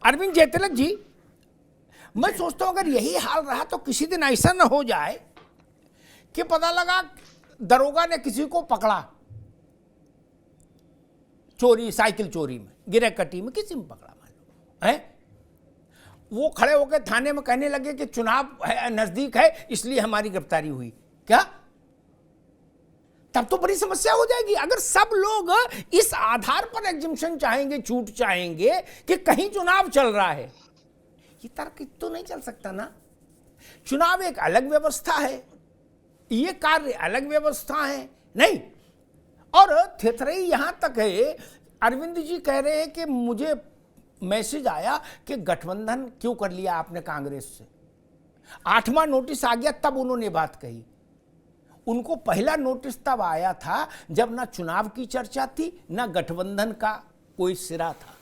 अरविंद जयतिलक जी, मैं सोचता हूं अगर यही हाल रहा तो किसी दिन ऐसा न हो जाए कि पता लगा दरोगा ने किसी को पकड़ा चोरी, साइकिल चोरी में, गिरहकटी में, किसी में पकड़ा मान लो है, वो खड़े होकर थाने में कहने लगे कि चुनाव है, नजदीक है, इसलिए हमारी गिरफ्तारी हुई। क्या? तब तो बड़ी समस्या हो जाएगी। अगर सब लोग इस आधार पर एग्जम्पशन चाहेंगे, छूट चाहेंगे कि कहीं चुनाव चल रहा है, ये तर्क तो नहीं चल सकता ना। चुनाव एक अलग व्यवस्था है, ये कार्य अलग व्यवस्था है, नहीं। और थेथरई यहां तक है, अरविंद जी कह रहे हैं कि मुझे मैसेज आया कि गठबंधन क्यों कर लिया आपने कांग्रेस से। 8वां नोटिस आ गया तब उन्होंने बात कही। उनको पहला नोटिस तब आया था जब ना चुनाव की चर्चा थी, ना गठबंधन का कोई सिरा था।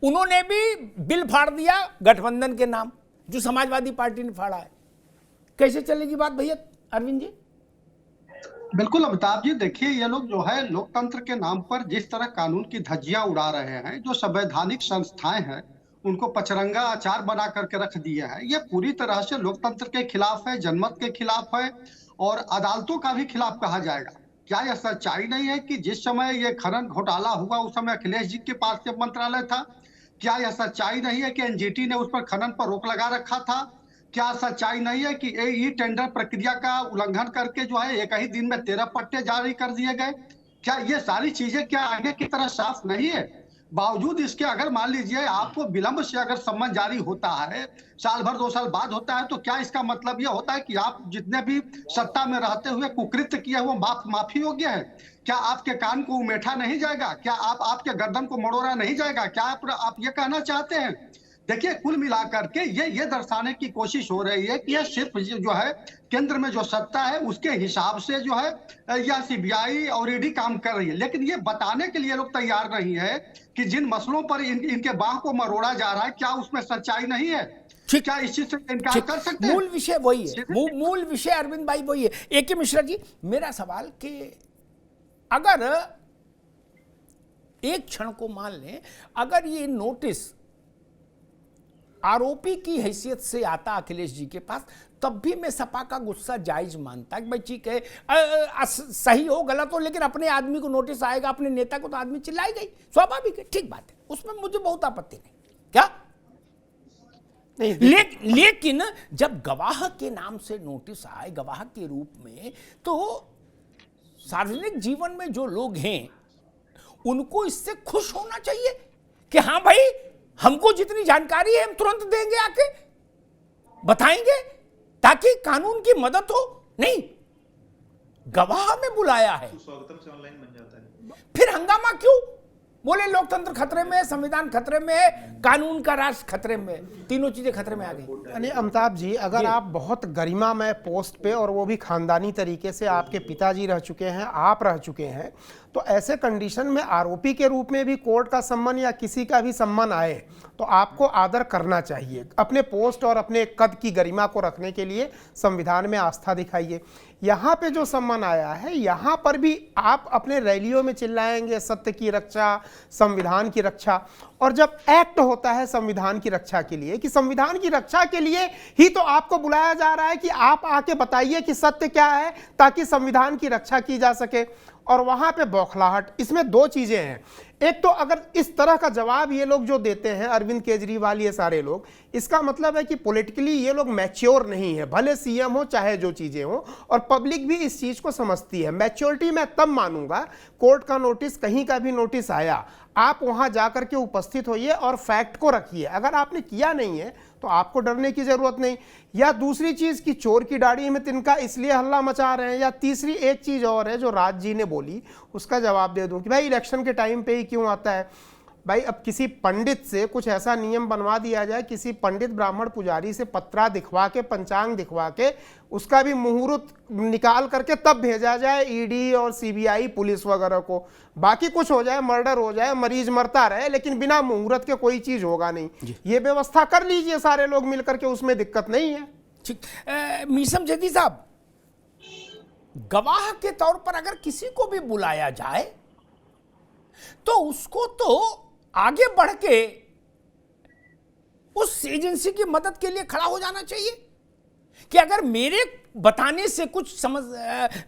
उन्होंने भी बिल फाड़ दिया गठबंधन के नाम, जो समाजवादी पार्टी ने फाड़ा है। कैसे चलेगी बात भैया अरविंद जी? बिल्कुल अमिताभ जी, देखिए ये लोग जो है लोकतंत्र के नाम पर जिस तरह कानून की धज्जियां उड़ा रहे हैं, जो संवैधानिक संस्थाएं हैं उनको पचरंगा आचार बना करके रख दिया है, ये पूरी तरह से लोकतंत्र के खिलाफ है, जनमत के खिलाफ है और अदालतों का भी खिलाफ कहा जाएगा। क्या यह सच्चाई नहीं है कि जिस समय ये खनन घोटाला हुआ उस समय अखिलेश जी के पास से मंत्रालय था? क्या यह सच्चाई नहीं है कि एनजीटी ने उस पर खनन पर रोक लगा रखा था? क्या सच्चाई नहीं है कि ई टेंडर प्रक्रिया का उल्लंघन करके जो है एक ही दिन में 13 पट्टे जारी कर दिए गए? क्या ये सारी चीजें क्या आगे की तरह साफ नहीं है? बावजूद इसके अगर मान लीजिए आपको विलंब से अगर सम्मन जारी होता है, साल भर 2 साल बाद होता है, तो क्या इसका मतलब यह होता है कि आप जितने भी सत्ता में रहते हुए कुकृत्य किए वो माफी योग्य है? क्या आपके कान को उमेठा नहीं जाएगा? क्या आपके गर्दन को मड़ोड़ा नहीं जाएगा? क्या आप ये कहना चाहते हैं? देखिए, कुल मिलाकर के ये दर्शाने की कोशिश हो रही है कि यह सिर्फ जो है केंद्र में जो सत्ता है उसके हिसाब से जो है या सीबीआई और ईडी काम कर रही है, लेकिन ये बताने के लिए लोग तैयार नहीं है कि जिन मसलों पर इनके बाह को मरोड़ा जा रहा है, क्या उसमें सच्चाई नहीं है? क्या इस चीज से इनकार कर सकते हैं? मूल विषय वही है, मूल विषय अरविंद भाई वही है। ए.के. मिश्रा जी, मेरा सवाल कि अगर एक क्षण को मान लें, अगर ये नोटिस आरोपी की हैसियत से आता अखिलेश जी के पास, तब भी मैं सपा का गुस्सा जायज मानता कि भाई ठीक है, सही हो गलत हो, लेकिन अपने आदमी को नोटिस आएगा, अपने नेता को तो आदमी चिल्लाएगा ही, स्वाभाविक है, ठीक बात है, उसमें मुझे बहुत आपत्ति नहीं। क्या नहीं, लेकिन जब गवाह के नाम से नोटिस आए, गवाह के रूप में, तो सार्वजनिक जीवन में जो लोग हैं उनको इससे खुश होना चाहिए कि हाँ भाई, हमको जितनी जानकारी है हम तुरंत देंगे, आके बताएंगे, ताकि कानून की मदद हो। नहीं, गवाह में बुलाया है, स्वागतम से ऑनलाइन बन जाता है, फिर हंगामा क्यों? बोले लोकतंत्र खतरे में है, संविधान खतरे में है, कानून का राज खतरे में है, तीनों चीजें खतरे में आ गई। यानी अमिताभ जी, अगर आप बहुत गरिमामय पोस्ट पे, और वो भी खानदानी तरीके से, आपके पिताजी रह चुके हैं, आप रह चुके हैं, तो ऐसे कंडीशन में आरोपी के रूप में भी कोर्ट का सम्मान या किसी का भी सम्मान आए तो आपको आदर करना चाहिए। अपने पोस्ट और अपने कद की गरिमा को रखने के लिए संविधान में आस्था दिखाइए। यहाँ पे जो सम्मान आया है, यहाँ पर भी आप अपने रैलियों में चिल्लाएंगे सत्य की रक्षा, संविधान की रक्षा, और जब एक्ट होता है संविधान की रक्षा के लिए, कि संविधान की रक्षा के लिए ही तो आपको बुलाया जा रहा है कि आप आके बताइए कि सत्य क्या है, ताकि संविधान की रक्षा की जा सके, और वहां पे बौखलाहट। इसमें दो चीजें हैं, एक तो अगर इस तरह का जवाब ये लोग जो देते हैं, अरविंद केजरीवाल, ये सारे लोग, इसका मतलब है कि पॉलिटिकली ये लोग मैच्योर नहीं है, भले सीएम हो चाहे जो चीजें हो, और पब्लिक भी इस चीज को समझती है। मैच्योरिटी मैं तब मानूंगा, कोर्ट का नोटिस, कहीं का भी नोटिस आया, आप वहां जाकर के उपस्थित होइए और फैक्ट को रखिए। अगर आपने किया नहीं है तो आपको डरने की जरूरत नहीं। या दूसरी चीज कि चोर की दाढ़ी में तिनका, इसलिए हल्ला मचा रहे हैं। या तीसरी एक चीज और है जो राज जी ने बोली, उसका जवाब दे दूं कि भाई इलेक्शन के टाइम पे ही क्यों आता है। भाई अब किसी पंडित से कुछ ऐसा नियम बनवा दिया जाए, किसी पंडित ब्राह्मण पुजारी से पत्रा दिखवा के, पंचांग दिखवा के, उसका भी मुहूर्त निकाल करके तब भेजा जाए ईडी और सीबीआई पुलिस वगैरह को। बाकी कुछ हो जाए, मर्डर हो जाए, मरीज मरता रहे, लेकिन बिना मुहूर्त के कोई चीज होगा नहीं। ये व्यवस्था कर लीजिए सारे लोग मिलकर के, उसमें दिक्कत नहीं है। ठीक, मीसम जैदी साहब, गवाह के तौर पर अगर किसी को भी बुलाया जाए तो उसको तो आगे बढ़ के उस एजेंसी की मदद के लिए खड़ा हो जाना चाहिए कि अगर मेरे बताने से कुछ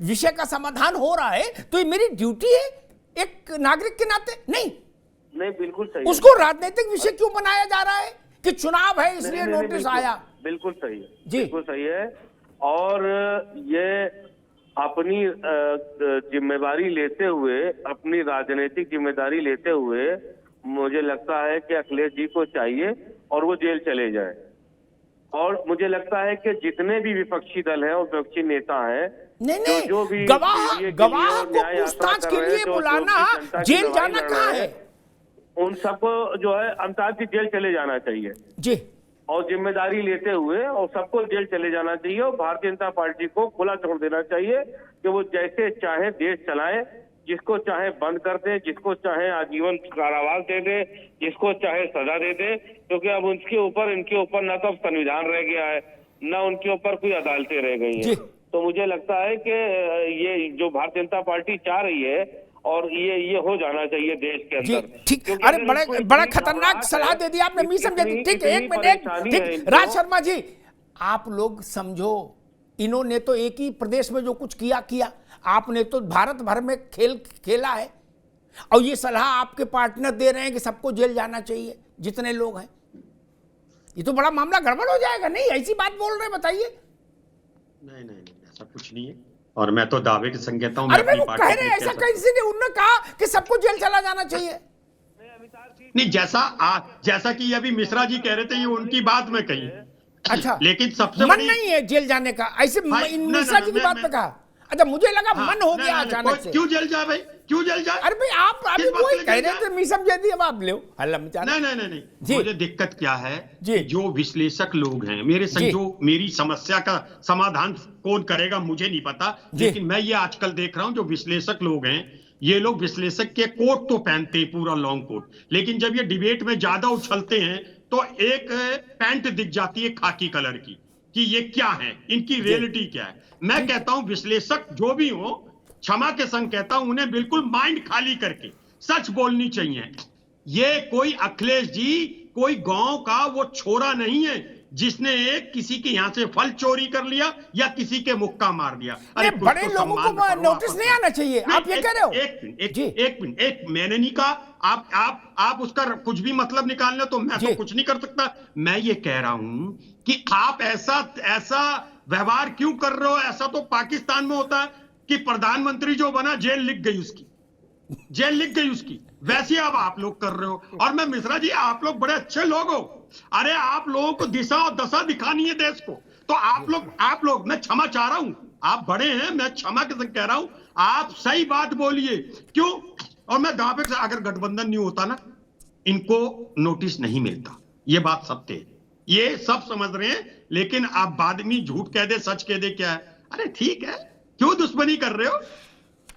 विषय का समाधान हो रहा है तो ये मेरी ड्यूटी है एक नागरिक के नाते। नहीं, बिल्कुल सही उसको राजनीतिक विषय क्यों बनाया जा रहा है कि चुनाव है इसलिए नोटिस आया। बिल्कुल सही है जी, बिल्कुल सही है। और ये अपनी जिम्मेदारी लेते हुए, अपनी राजनीतिक जिम्मेदारी लेते हुए मुझे लगता है कि अखिलेश जी को चाहिए और वो जेल चले जाए। और मुझे लगता है कि जितने भी विपक्षी दल हैं और विपक्षी नेता हैं, नहीं, जो भी गवाह को पूछताछ के लिए बुलाना, जेल जाना कहाँ है? उन सबको जो है अंतर्राष्ट्रीय जेल चले जाना चाहिए जी, और जिम्मेदारी लेते हुए और सबको जेल चले जाना चाहिए। और भारतीय जनता पार्टी को खुला छोड़ देना चाहिए कि वो जैसे चाहे देश चलाए, जिसको चाहे बंद कर दे, जिसको चाहे आजीवन कारावास दे दे, जिसको चाहे सजा दे दे, क्योंकि अब इनके ऊपर न तो अब संविधान रह गया है, न उनके ऊपर कोई अदालतें रह गई हैं। तो मुझे लगता है कि ये जो भारतीय जनता पार्टी चाह रही है और ये हो जाना चाहिए देश के अंदर। ठीक, अरे बड़ा खतरनाक सलाह दे दी आपने, मी समझे। ठीक, एक मिनट, ठीक, राज शर्मा जी आप लोग समझो, इन्होंने तो एक ही प्रदेश में जो कुछ किया, आपने तो भारत भर में खेला है और ये सलाह आपके पार्टनर दे रहे हैं कि सबको जेल जाना चाहिए जितने लोग हैं। ये तो बड़ा मामला गड़बड़ हो जाएगा। नहीं, ऐसी बात बोल रहे, बताइए। नहीं, ऐसा कुछ नहीं है और मैं तो दावे के संग कहता हूं। अरे वो कह रहे हैं ऐसा कैसे नहीं, उन्होंने कहा कि सबको जेल चला जाना चाहिए। नहीं, जैसा कि अभी मिश्रा जी कह रहे थे, ये उनकी बात में कही। अच्छा, लेकिन सबसे मन नहीं है जेल जाने का, ऐसे मिश्रा जी की बात पे कहा। अच्छा, मुझे लगा मन हो गया अचानक से। क्यों जेल जाए भाई, क्यों जेल जाए? अरे भाई आप अभी वही कह रहे थे, मी समझे दी, अब आप ले हल्ला मचा। नहीं, मुझे दिक्कत क्या है जी, जो विश्लेषक लोग हैं मेरे संग, जो मेरी समस्या का समाधान कौन करेगा मुझे नहीं पता, लेकिन मैं ये आजकल देख रहा हूं जो विश्लेषक लोग हैं, ये लोग विश्लेषक के कोट तो पहनते हैं, पूरा लॉन्ग कोट, लेकिन जब ये डिबेट में ज्यादा उछलते हैं तो एक पैंट दिख जाती है खाकी कलर की कि ये क्या है, इनकी रियलिटी क्या है। मैं कहता हूं विश्लेषक जो भी हो, क्षमा के संग कहता हूं, उन्हें बिल्कुल माइंड खाली करके सच बोलनी चाहिए। ये कोई अखिलेश जी कोई गांव का वो छोरा नहीं है जिसने किसी के यहां से फल चोरी कर लिया या किसी के मुक्का मार दिया। अरे बड़े लोगों को नोटिस नहीं आना चाहिए, आप ये कह रहे हो। एक मिनट, मैंने नहीं कहा आप उसका कुछ भी मतलब निकालना, तो मैं तो कुछ नहीं कर सकता। मैं ये कह रहा हूं कि आप ऐसा व्यवहार क्यों कर रहे हो? ऐसा तो पाकिस्तान में होता है कि प्रधानमंत्री जो बना जेल लिख गई उसकी, वैसे अब आप लोग कर रहे हो। और मैं मिश्रा जी, आप लोग बड़े अच्छे लोग हो, अरे आप लोगों को दिशा और दशा दिखानी है देश को, तो आप लोग मैं क्षमा चाह रहा हूं, आप बड़े हैं, मैं क्षमा के संग कह रहा हूं, आप सही बात बोलिए। क्यों? और मैं दावे से, अगर गठबंधन नहीं होता ना, इनको नोटिस नहीं मिलता, ये बात सत्य है, ये सब समझ रहे हैं। लेकिन आप बाद में झूठ कह दे, सच कह दे, क्या है? अरे ठीक है, क्यों दुश्मनी कर रहे हो?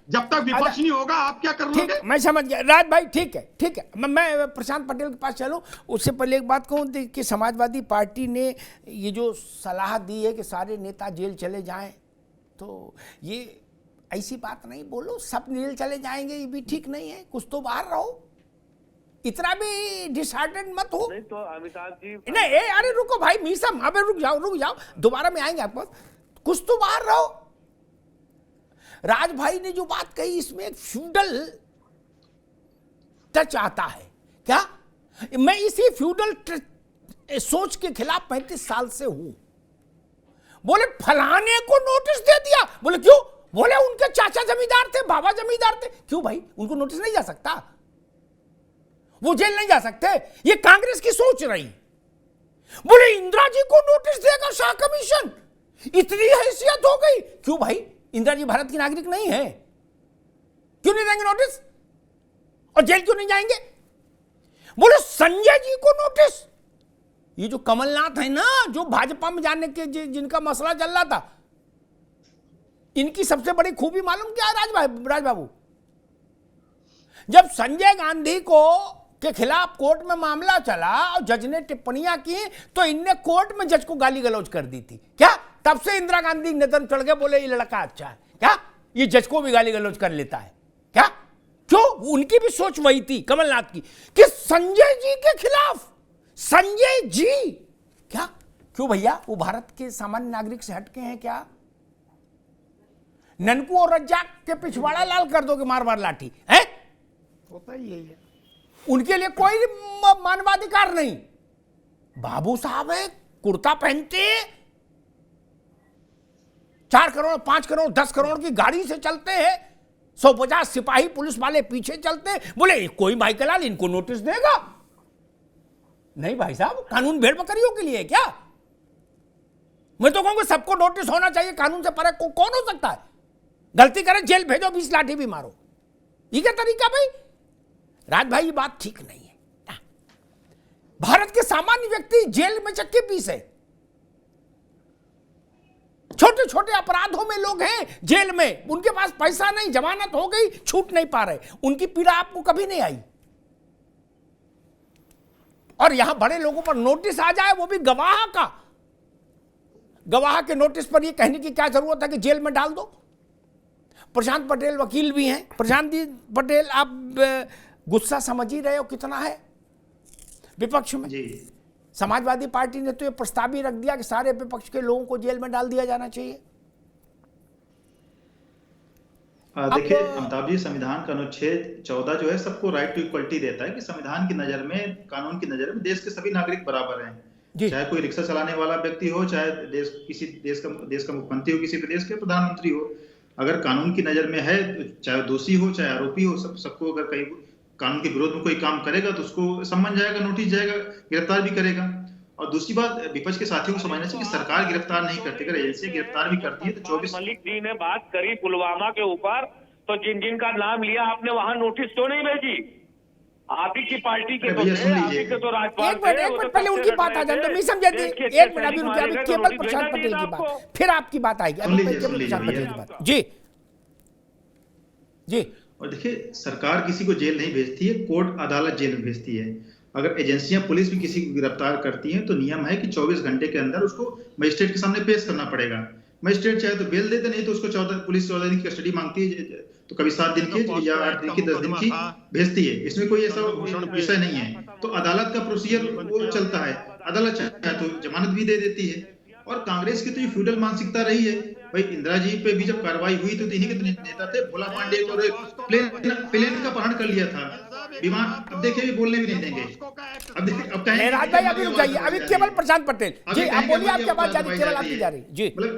जब तक विपक्ष नहीं होगा आप क्या कर लोगे? मैं समझ गया राज भाई, ठीक है। मैं प्रशांत पटेल के पास चलूं, उससे पहले एक बात कहूं कि समाजवादी पार्टी ने ये जो सलाह दी है कि सारे नेता जेल चले जाएं, तो ये ऐसी बात नहीं बोलो, सब जेल चले जाएंगे, ये भी ठीक नहीं है, कुछ तो बाहर रहो, इतना भी डिसहार्टेड मत हो। नहीं तो अमिताभ जी, नहीं, अरे रुको भाई मीसम, अबे रुक जाओ, दोबारा में आएंगे आपको, कुछ तो बाहर रहो। राज भाई ने जो बात कही, इसमें एक फ्यूडल टच आता है क्या? मैं इसी फ्यूडल सोच के खिलाफ 35 साल से हूं। बोले फलाने को नोटिस दे दिया, बोले क्यों? बोले उनके चाचा जमींदार थे, बाबा जमींदार थे, क्यों भाई उनको नोटिस नहीं जा सकता? वो जेल नहीं जा सकते? ये कांग्रेस की सोच रही। बोले इंदिरा जी को नोटिस देगा शाह कमीशन, इतनी हैसियत हो गई, क्यों भाई? इंदिरा जी भारत की नागरिक नहीं है, क्यों नहीं देंगे नोटिस? और जेल क्यों नहीं जाएंगे? बोले संजय जी को नोटिस। ये जो कमलनाथ है ना, जो भाजपा में जाने के जिनका मसला चल रहा था, इनकी सबसे बड़ी खूबी मालूम क्या है राज बाबू? जब संजय गांधी के खिलाफ कोर्ट में मामला चला और जज ने टिप्पणियां की, तो इनने कोर्ट में जज को गाली गलौज कर दी थी क्या? तब से इंदिरा गांधी नजर चढ़ गए, बोले ये लड़का अच्छा है क्या, ये जज को भी गाली गलौज कर लेता है क्या? क्यों? उनकी भी सोच वही थी कमलनाथ की कि संजय जी के खिलाफ संजय जी क्या? क्यों भैया, वो भारत के सामान्य नागरिक से हटके हैं क्या? ननकू और रज्जाक के पिछवाड़ा लाल कर दोगे मार मार लाठी है? होता ही यही है। उनके लिए कोई मानवाधिकार नहीं। बाबू साहब है, कुर्ता पहनते, 4 करोड़ 5 करोड़ 10 करोड़ की गाड़ी से चलते हैं, 150 सिपाही पुलिस वाले पीछे चलते, बोले कोई माइकल इनको नोटिस देगा? नहीं भाई साहब, कानून भेड़ बकरियों के लिए है क्या? मैं तो कहूंगा सबको नोटिस होना चाहिए, कानून से परे कौन हो सकता है? गलती करे जेल भेजो, 20 लाठी भी मारो, ये क्या तरीका भाई? राज भाई, ये बात ठीक नहीं है। भारत के सामान्य व्यक्ति जेल में चक्के पीसे, छोटे छोटे अपराधों में लोग हैं जेल में, उनके पास पैसा नहीं, जमानत हो गई, छूट नहीं पा रहे, उनकी पीड़ा आपको कभी नहीं आई। और यहां बड़े लोगों पर नोटिस आ जाए, वो भी गवाह का। गवाह के नोटिस पर ये कहने की क्या जरूरत है कि जेल में डाल दो? प्रशांत पटेल वकील भी हैं। प्रशांत जी पटेल, आप गुस्सा समझ ही रहे हो कितना है विपक्ष में। जी समाजवादी पार्टी ने तो ये प्रस्ताव भी रख दिया कि सारे विपक्ष के लोगों को जेल में डाल दिया जाना चाहिए। देखिए अमिताभ जी, संविधान का अनुच्छेद 14 जो है सबको राइट टू इक्वलिटी देता है कि संविधान की नजर में, कानून की नजर में देश के सभी नागरिक बराबर हैं। चाहे कोई रिक्शा चलाने वाला व्यक्ति हो, चाहे किसी देश का मुख्यमंत्री हो, किसी प्रदेश के प्रधानमंत्री हो, अगर कानून की नजर में है, चाहे दोषी हो चाहे आरोपी हो, सबको अगर कहीं कानून के विरोध में कोई काम करेगा तो उसको सम्मन जाएगा, नोटिस जाएगा, गिरफ्तार भी करेगा। और दूसरी बात, विपक्ष के साथियों को समझना चाहिए कि सरकार गिरफ्तार नहीं करती, अगर एजेंसी गिरफ्तार भी करती है तो 24 मलिक जी ने बात करी पुलवामा के ऊपर, तो जिन जिन का नाम लिया आपने वहां नोटिस क्यों नहीं भेजी? आप ही की पार्टी के तो थे, आप ही के तो राज्यपाल एक मिनट पहले उनकी बात आ जाए तो नहीं समझे थे। एक मिनट, अभी केवल प्रशांत पटेल की बात, फिर आपकी बात आएगी। अभी केवल प्रशांत पटेल की बात। जी जी। और देखिए, सरकार किसी को जेल नहीं भेजती है, कोर्ट अदालत जेल में भेजती है। अगर एजेंसियां, पुलिस भी किसी को गिरफ्तार करती हैं तो नियम है कि 24 घंटे के अंदर उसको मजिस्ट्रेट के सामने पेश करना पड़ेगा। मजिस्ट्रेट चाहे तो बेल देते, नहीं तो उसको पुलिस 14 दिन की कस्टडी मांगती है, तो कभी 7 दिन की या 8 दिन की, 10 दिन की भेजती है। इसमें कोई ऐसा विषय नहीं है। तो अदालत का प्रोसीजर वो चलता है, अदालत चाहे तो जमानत भी दे देती है। और कांग्रेस की तो ये फ्यूडल मानसिकता रही है भाई। इंदिरा जी पे भी जब कार्रवाई हुई तो इन्हीं के नेता थे, भोला पांडे को प्लेन का अपहरण कर लिया था, विमान, अब देखिए भी बोलने भी नहीं देंगे। अब कहेंगे राज भाई, अभी रुक जाइए, अभी केवल प्रशांत पटेल जी, आप बोलिए, आपकी आवाज जा रही, केवल आपकी जा रही जी। मतलब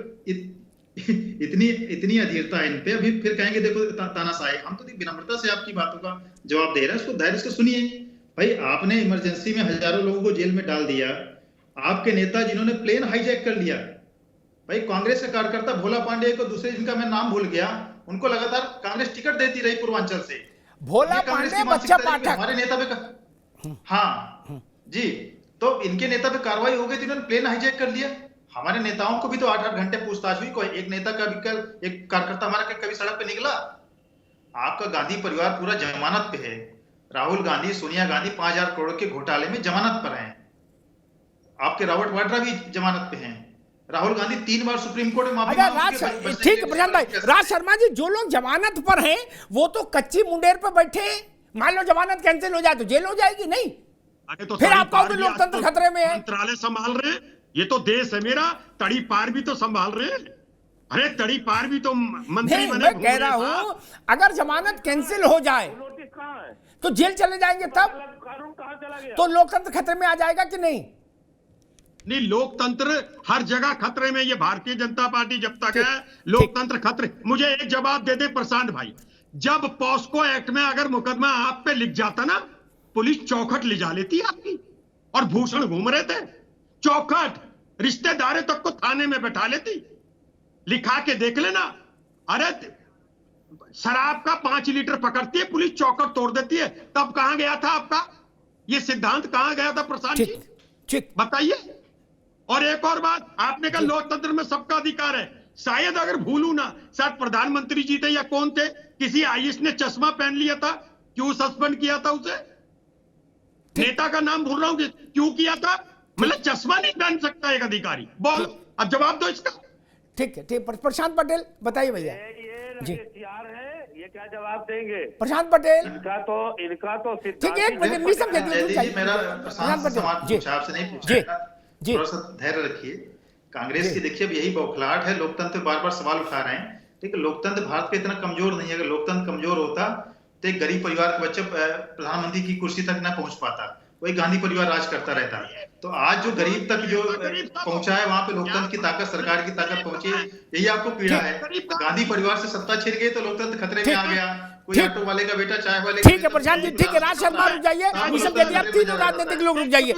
इतनी अधीरता है इन पे, अभी फिर कहेंगे देखो तानाशाही। हम तो विनम्रता से आपकी बातों का जवाब दे रहे हैं, उसको धैर्य से सुनिए। भाई, आपने इमरजेंसी में हजारों लोगों को जेल में डाल दिया, आपके नेता जिन्होंने प्लेन हाईजैक कर लिया, भाई कांग्रेस के कार्यकर्ता भोला पांडे को, दूसरे जिनका मैं नाम भूल गया, उनको लगातार कांग्रेस टिकट देती रही पूर्वांचल से। भोला पांडे, बच्चा पाठक, हमारे नेता पे हाँ जी, तो इनके नेता पे कार्रवाई हो गई थी, इन्होंने प्लेन हाईजैक कर लिया। हमारे नेताओं को भी तो 8-8 घंटे पूछताछ हुई। कोई एक नेता का भी एक कार्यकर्ता हमारा कभी सड़क पे निकला? आपका गांधी परिवार पूरा जमानत पे है। राहुल गांधी, सोनिया गांधी 5000 करोड़ के घोटाले में जमानत पर हैं। आपके रॉबर्ट वाड्रा भी जमानत पे हैं। राहुल गांधी 3 बार सुप्रीम कोर्ट में माफी मांगी। ठीक है प्रशांत भाई, राज शर्मा जी, जो लोग जमानत पर हैं वो तो कच्ची मुंडेर पर बैठे हैं। मान लो जमानत कैंसिल हो जाए तो जेल हो जाएगी नहीं? अरे तो फिर आप कहोगे लोकतंत्र खतरे में है। मंत्रालय संभाल रहे, ये तो देश है मेरा, तड़ी पार भी तो संभाल रहे। अरे तड़ी पार भी तो मंत्री बने। मैं कह रहा हूं, अगर जमानत कैंसिल हो जाए नोटिस कहाँ है? तो जेल चले जाएंगे, तब कानून कहाँ चला गया? तो लोकतंत्र खतरे में आ जाएगा कि नहीं? नहीं, लोकतंत्र हर जगह खतरे में। ये भारतीय जनता पार्टी जब तक है, लोकतंत्र खतरे। मुझे एक जवाब दे दे प्रशांत भाई, जब पॉस्को एक्ट में अगर मुकदमा आप पे लिख जाता ना, पुलिस चौखट ले जा लेती आपकी। और भूषण घूम रहे थे, चौखट रिश्तेदारों तक को थाने में बैठा लेती। लिखा के देख लेना। अरे शराब का 5 लीटर पकड़ती है पुलिस, चौखट तोड़ देती है। तब कहां गया था आपका ये सिद्धांत, कहां गया था प्रशांत जी? ठीक, बताइए। और एक और बात, आपने कहा लोकतंत्र में सबका अधिकार है। शायद अगर भूलू ना, शायद प्रधानमंत्री जी थे या कौन थे, किसी आईएएस ने चश्मा पहन लिया था, क्यों सस्पेंड किया था उसे? नेता का नाम भूल रहा हूं, क्यों किया था? मतलब चश्मा नहीं पहन सकता एक अधिकारी। बोलो, अब जवाब दो इसका। ठीक है, ठीक। प्रशांत पटेल बताइए भैया। ये रकेश यार है, ये ये क्या जवाब देंगे? प्रशांत पटेल, इनका तो ठीक है, एक मिनट मिसम दे जयदीप जी, मेरा प्रशांत प्रशांत सवाल पटेल जी पूछा, आपसे नहीं जी पूछा, जी थोड़ा सा धैर्य रखिए। कांग्रेस की देखिए अब यही बौखलाहट है, लोकतंत्र बार बार सवाल उठा रहे हैं, लेकिन लोकतंत्र भारत का इतना कमजोर नहीं है। अगर लोकतंत्र कमजोर होता तो एक गरीब परिवार का बच्चा प्रधानमंत्री की कुर्सी तक न पहुंच पाता, वही गांधी परिवार राज करता रहता। तो आज जो गरीब तक जो पहुंचा है, वहां पे लोकतंत्र की ताकत, सरकार की ताकत पहुंची, यही आपको पीड़ा है। गांधी परिवार से सत्ता छिन गई तो लोकतंत्र खतरे में आ गया। कोई ऑटो वाले का बेटा, चाय वाले का ठीक है प्रशांत जी, ठीक है, राज शर्मा रुक जाइए, मिसम दे दिया, तीनों राजनीतिक लोग रुक जाइए।